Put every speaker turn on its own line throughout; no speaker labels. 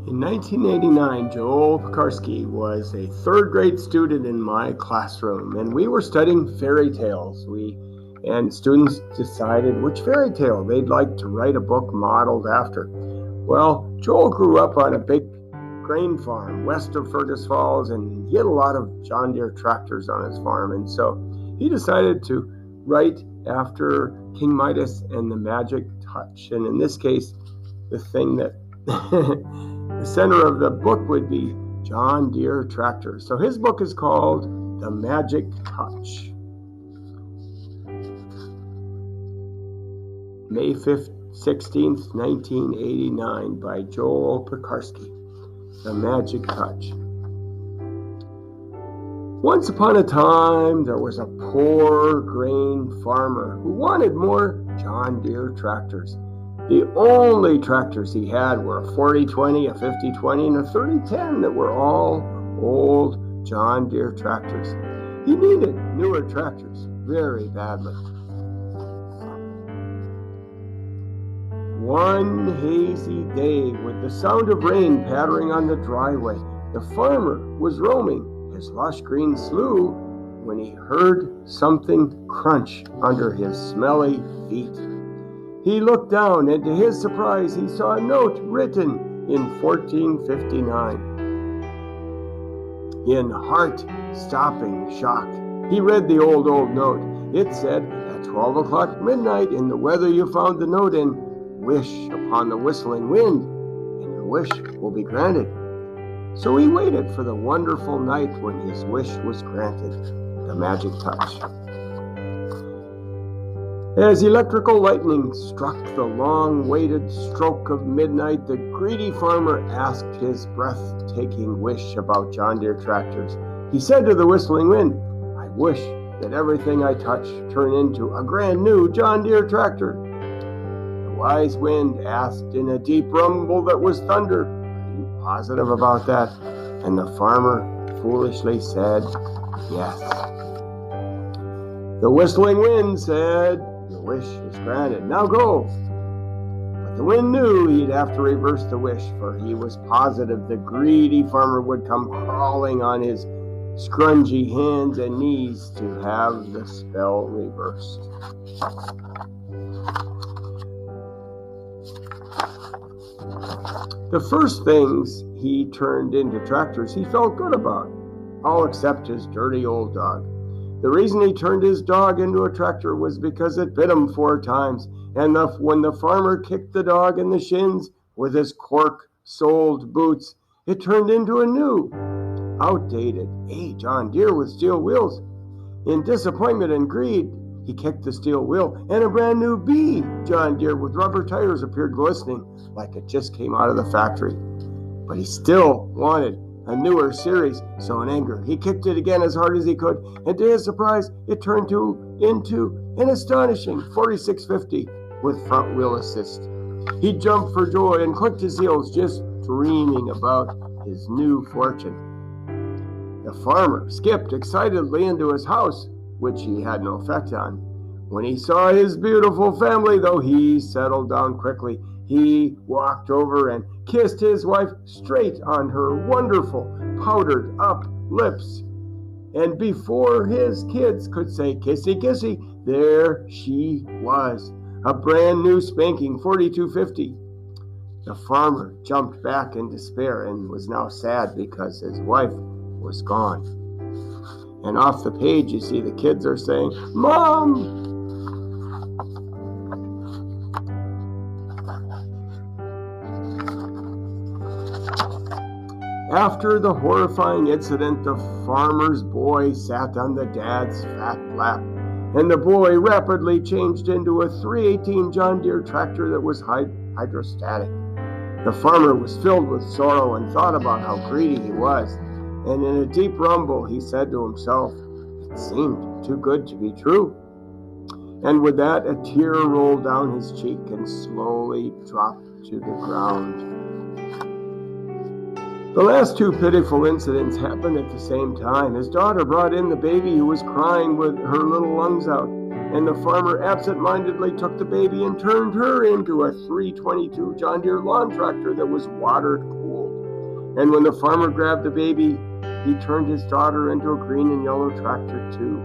In 1989, Joel Piekarski was a third grade student in my classroom, and we were studying fairy tales. And students decided which fairy tale they'd like to write a book modeled after. Well, Joel grew up on a big grain farm west of Fergus Falls, and he had a lot of John Deere tractors on his farm, and so he decided to write after King Midas and the magic touch. And in this case, the thing that the center of the book would be John Deere tractors. So his book is called The Magic Touch. May 16th, 1989, by Joel Piekarski. The Magic Touch. Once upon a time, there was a poor grain farmer who wanted more John Deere tractors. The only tractors he had were a 40-20, a 50-20, and a 30-10 that were all old John Deere tractors. He needed newer tractors very badly. One hazy day, with the sound of rain pattering on the driveway, the farmer was roaming his lush green slough when he heard something crunch under his smelly feet. He looked down, and to his surprise, he saw a note written in 1459. In heart-stopping shock, he read the old note. It said, at 12 o'clock midnight, in the weather you found the note in, wish upon the whistling wind, and your wish will be granted. So he waited for the wonderful night when his wish was granted, the magic touch. As electrical lightning struck the long-waited stroke of midnight, the greedy farmer asked his breathtaking wish about John Deere tractors. He said to the whistling wind, I wish that everything I touch turn into a brand new John Deere tractor. The wise wind asked in a deep rumble that was thunder, are you positive about that? And the farmer foolishly said, yes. The whistling wind said, your wish is granted. Now go. But the wind knew he'd have to reverse the wish, for he was positive the greedy farmer would come crawling on his scrungy hands and knees to have the spell reversed. The first things he turned into tractors he felt good about, all except his dirty old dog. The reason he turned his dog into a tractor was because it bit him 4 times, and when the farmer kicked the dog in the shins with his cork-soled boots, it turned into a new, outdated John Deere with steel wheels. In disappointment and greed, he kicked the steel wheel, and a brand new B John Deere with rubber tires appeared glistening like it just came out of the factory. But he still wanted a newer series, so in anger, he kicked it again as hard as he could, and to his surprise, it turned into an astonishing 4650 with front wheel assist. He jumped for joy and clicked his heels, just dreaming about his new fortune. The farmer skipped excitedly into his house, which he had no effect on. When he saw his beautiful family, though, he settled down quickly. He walked over and kissed his wife straight on her wonderful powdered up lips. And before his kids could say kissy kissy, there she was, a brand new spanking 4250. The farmer jumped back in despair and was now sad because his wife was gone. And off the page you see the kids are saying, Mom! After the horrifying incident, the farmer's boy sat on the dad's fat lap, and the boy rapidly changed into a 318 John Deere tractor that was hydrostatic. The farmer was filled with sorrow and thought about how greedy he was, and in a deep rumble he said to himself, it seemed too good to be true. And with that, a tear rolled down his cheek and slowly dropped to the ground. The last 2 pitiful incidents happened at the same time. His daughter brought in the baby who was crying with her little lungs out, and the farmer absent-mindedly took the baby and turned her into a 322 John Deere lawn tractor that was water-cooled. And when the farmer grabbed the baby, he turned his daughter into a green and yellow tractor too.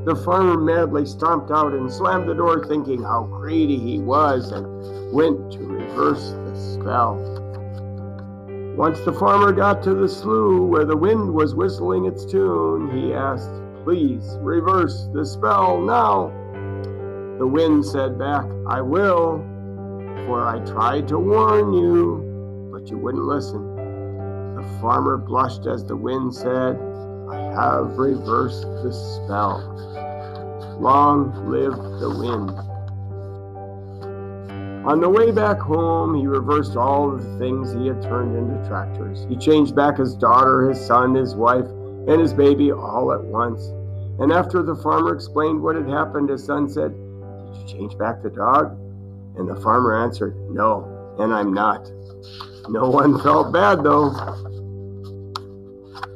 The farmer madly stomped out and slammed the door, thinking how greedy he was, and went to reverse the spell. Once the farmer got to the slough where the wind was whistling its tune, he asked, "Please reverse the spell now." The wind said back, "I will, for I tried to warn you, but you wouldn't listen." The farmer blushed as the wind said, "I have reversed the spell." Long live the wind. On the way back home, he reversed all of the things he had turned into tractors. He changed back his daughter, his son, his wife, and his baby all at once. And after the farmer explained what had happened, his son said, "Did you change back the dog?" And the farmer answered, "No, and I'm not." No one felt bad though.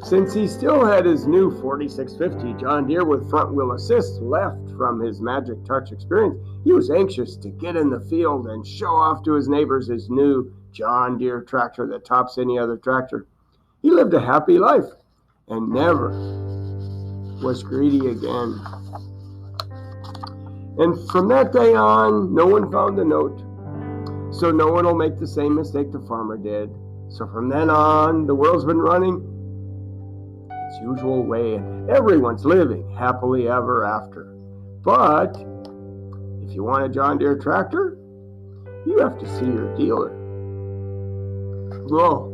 Since he still had his new 4650 John Deere with front wheel assist left from his Magic Touch experience, he was anxious to get in the field and show off to his neighbors his new John Deere tractor that tops any other tractor. He lived a happy life and never was greedy again. And from that day on, no one found the note, so no one will make the same mistake the farmer did. So from then on, the world's been running its usual way, and everyone's living happily ever after. But if you want a John Deere tractor, you have to see your dealer. Whoa.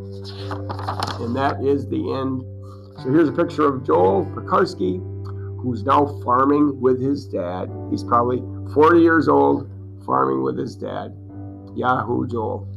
And that is the end. So here's a picture of Joel Piekarski, who's now farming with his dad. He's probably 40 years old, farming with his dad. Yahoo, Joel.